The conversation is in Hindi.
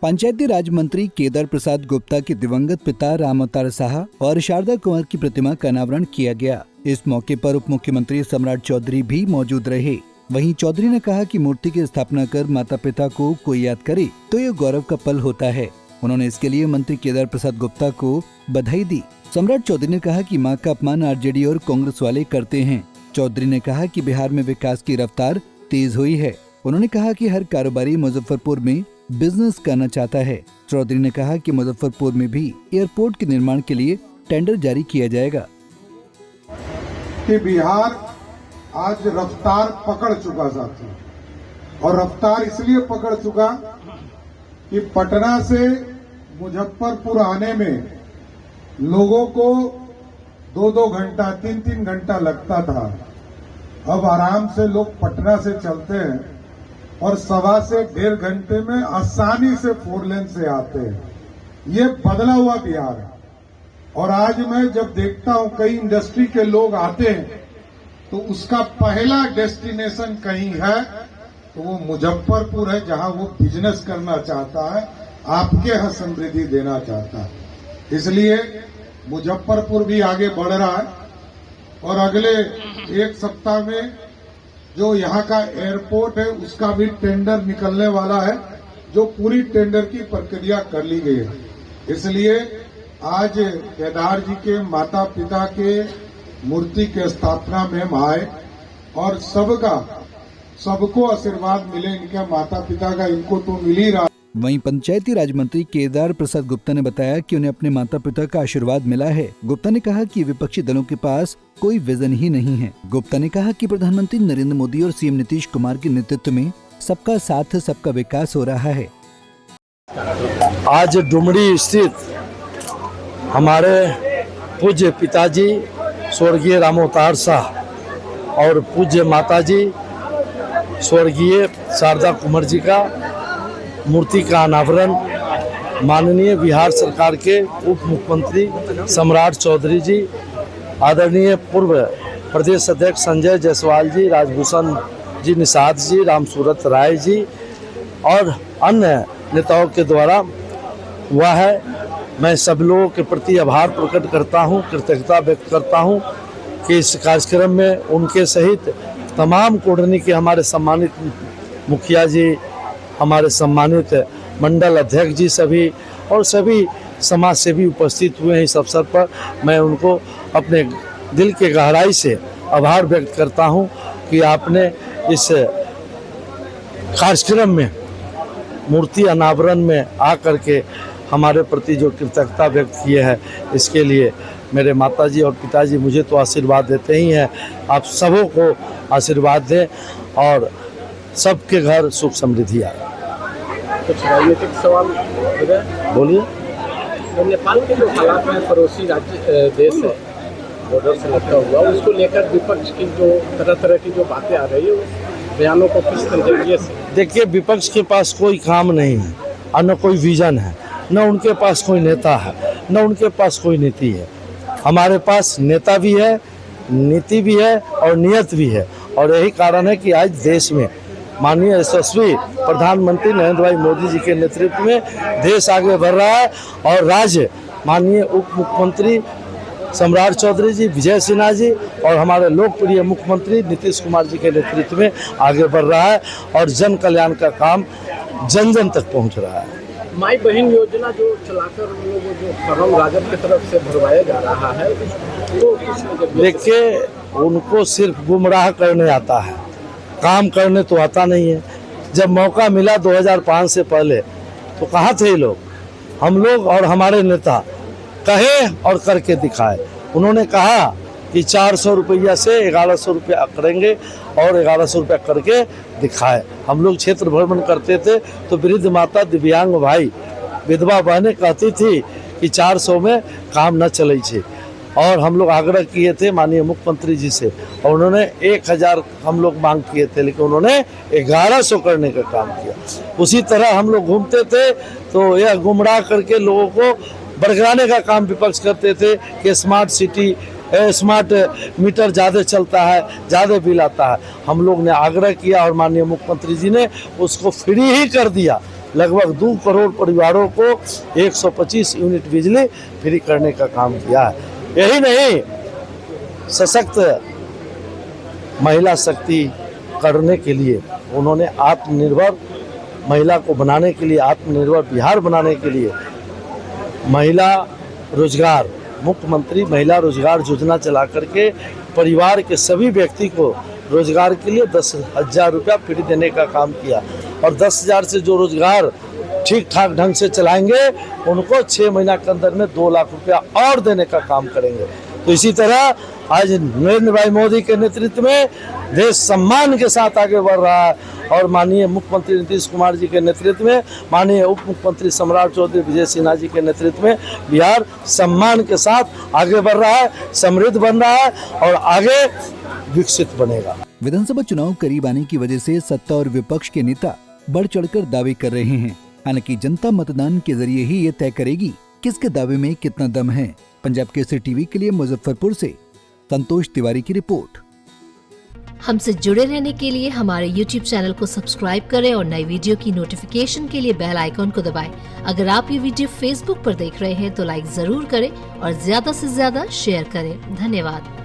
पंचायती राज मंत्री केदार प्रसाद गुप्ता के दिवंगत पिता राम अवतार साहा और शारदा कुंवर की प्रतिमा का अनावरण किया गया। इस मौके पर उप मुख्यमंत्री सम्राट चौधरी भी मौजूद रहे। वहीं चौधरी ने कहा कि मूर्ति की स्थापना कर माता पिता को कोई याद करे तो ये गौरव का पल होता है। उन्होंने इसके लिए मंत्री केदार प्रसाद गुप्ता को बधाई दी। सम्राट चौधरी ने कहा कि मां का अपमान आरजेडी और कांग्रेस वाले करते हैं। चौधरी ने कहा कि बिहार में विकास की रफ्तार तेज हुई है। उन्होंने कहा कि हर कारोबारी मुजफ्फरपुर में बिजनेस करना चाहता है। चौधरी ने कहा कि मुजफ्फरपुर में भी एयरपोर्ट के निर्माण के लिए टेंडर जारी किया जाएगा। कि बिहार आज रफ्तार पकड़ चुका साथियों, और रफ्तार इसलिए पकड़ चुका कि पटना से मुजफ्फरपुर आने में लोगों को 2-2 घंटा 3-3 घंटा लगता था। अब आराम से लोग पटना से चलते हैं और 1.25 से 1.5 घंटे में आसानी से 4 लेन से आते हैं। ये बदला हुआ बिहार है। और आज मैं जब देखता हूं कई इंडस्ट्री के लोग आते हैं तो उसका पहला डेस्टिनेशन कहीं है तो वो मुजफ्फरपुर है, जहां वो बिजनेस करना चाहता है, आपके यहां समृद्धि देना चाहता है। इसलिए मुजफ्फरपुर भी आगे बढ़ रहा है और अगले 1 सप्ताह में जो यहाँ का एयरपोर्ट है उसका भी टेंडर निकलने वाला है, जो पूरी टेंडर की प्रक्रिया कर ली गई है। इसलिए आज केदार जी के माता पिता के मूर्ति के स्थापना में हम आए और सबको आशीर्वाद मिले, इनके माता पिता का इनको तो मिल ही रहा। वहीं पंचायती राज मंत्री केदार प्रसाद गुप्ता ने बताया कि उन्हें अपने माता पिता का आशीर्वाद मिला है। गुप्ता ने कहा कि विपक्षी दलों के पास कोई विजन ही नहीं है। गुप्ता ने कहा कि प्रधानमंत्री नरेंद्र मोदी और सीएम नीतीश कुमार के नेतृत्व में सबका साथ सबका विकास हो रहा है। आज डुमरी स्थित हमारे पूज्य पिताजी स्वर्गीय राम अवतार साह और पूज्य माताजी स्वर्गीय शारदा कुंवर जी का मूर्ति का अनावरण माननीय बिहार सरकार के उप मुख्यमंत्री सम्राट चौधरी जी, आदरणीय पूर्व प्रदेश अध्यक्ष संजय जायसवाल जी, राजभूषण जी निषाद जी, रामसूरत राय जी और अन्य नेताओं के द्वारा हुआ है। मैं सब लोगों के प्रति आभार प्रकट करता हूं, कृतज्ञता व्यक्त करता हूं कि इस कार्यक्रम में उनके सहित तमाम कोडनी के हमारे सम्मानित मुखिया जी, हमारे सम्मानित मंडल अध्यक्ष जी सभी और सभी समाज सेवी उपस्थित हुए हैं। इस अवसर पर मैं उनको अपने दिल के गहराई से आभार व्यक्त करता हूं कि आपने इस कार्यक्रम में मूर्ति अनावरण में आकर के हमारे प्रति जो कृतज्ञता व्यक्त किए है, इसके लिए मेरे माताजी और पिताजी मुझे तो आशीर्वाद देते ही हैं, आप सबों को आशीर्वाद दें और सबके घर सुख समृद्धि आए। कुछ राजनीतिक सवाल बोलिए। नेपाल के जो हालात में पड़ोसी राज्य देश है, बॉर्डर से लगता हुआ, उसको लेकर विपक्ष की जो तरह की जो बातें आ रही है, उस बयानों को किस नजरिए से? देखिए, विपक्ष के पास कोई काम नहीं है और न कोई विजन है, न उनके पास कोई नेता है, न उनके पास कोई नीति है। हमारे पास नेता भी है, नीति भी है और नियत भी है। और यही कारण है कि आज देश में माननीय यशस्वी प्रधानमंत्री नरेंद्र भाई मोदी जी के नेतृत्व में देश आगे बढ़ रहा है और राज्य माननीय उप मुख्यमंत्री सम्राट चौधरी जी, विजय सिन्हा जी और हमारे लोकप्रिय मुख्यमंत्री नीतीश कुमार जी के नेतृत्व में आगे बढ़ रहा है और जन कल्याण का काम जन जन तक पहुंच रहा है। माई बहन योजना जो चलाकर लोगों जो फॉर्म राजद की तरफ से भरवाया जा रहा है, तो किस नजरिए? देखिए, उनको सिर्फ गुमराह करने आता है, काम करने तो आता नहीं है। जब मौका मिला 2005 से पहले तो कहाँ थे लोग? हम लोग और हमारे नेता कहे और करके दिखाए। उन्होंने कहा कि 400 रुपया से 1100 रुपया करेंगे और 1100 रुपया करके दिखाए। हम लोग क्षेत्र भ्रमण करते थे तो वृद्ध माता, दिव्यांग भाई, विधवा बहनें कहती थी कि 400 में काम न चले छे और हम लोग आग्रह किए थे माननीय मुख्यमंत्री जी से और उन्होंने 1000 हम लोग मांग किए थे, लेकिन उन्होंने 1100 करने का काम किया। उसी तरह हम लोग घूमते थे तो यह गुमराह करके लोगों को बरगलाने का काम विपक्ष करते थे कि स्मार्ट सिटी, स्मार्ट मीटर ज़्यादा चलता है, ज़्यादा बिल आता है। हम लोग ने आग्रह किया और माननीय मुख्यमंत्री जी ने उसको फ्री ही कर दिया लगभग 2 करोड़ परिवारों को 125 यूनिट बिजली फ्री करने का काम किया है। यही नहीं, सशक्त महिला शक्ति करने के लिए उन्होंने आत्मनिर्भर महिला को बनाने के लिए, आत्मनिर्भर बिहार बनाने के लिए महिला रोजगार, मुख्यमंत्री महिला रोजगार योजना चला करके परिवार के सभी व्यक्ति को रोजगार के लिए 10,000 रुपया फ्री देने का काम किया। और 10,000 से जो रोजगार ठीक ठाक ढंग से चलाएंगे उनको 6 महीना के अंदर में 2 लाख रुपया और देने का काम करेंगे। तो इसी तरह आज नरेंद्र भाई मोदी के नेतृत्व में देश सम्मान के साथ आगे बढ़ रहा है और माननीय मुख्यमंत्री नीतीश कुमार जी के नेतृत्व में, माननीय उप मुख्यमंत्री सम्राट चौधरी विजय सिन्हा जी के नेतृत्व में बिहार सम्मान के साथ आगे बढ़ रहा है, समृद्ध बन रहा है और आगे विकसित बनेगा। विधानसभा चुनाव करीब आने की वजह से सत्ता और विपक्ष के नेता बढ़ चढ़कर दावे कर रहे हैं। हालांकि जनता मतदान के जरिए ही ये तय करेगी किसके दावे में कितना दम है। पंजाब केसरी टीवी के लिए मुजफ्फरपुर से संतोष तिवारी की रिपोर्ट। हमसे जुड़े रहने के लिए हमारे YouTube चैनल को सब्सक्राइब करें और नई वीडियो की नोटिफिकेशन के लिए बेल आइकॉन को दबाएं। अगर आप ये वीडियो Facebook पर देख रहे हैं तो लाइक जरूर करें और ज्यादा से ज्यादा शेयर करें। धन्यवाद।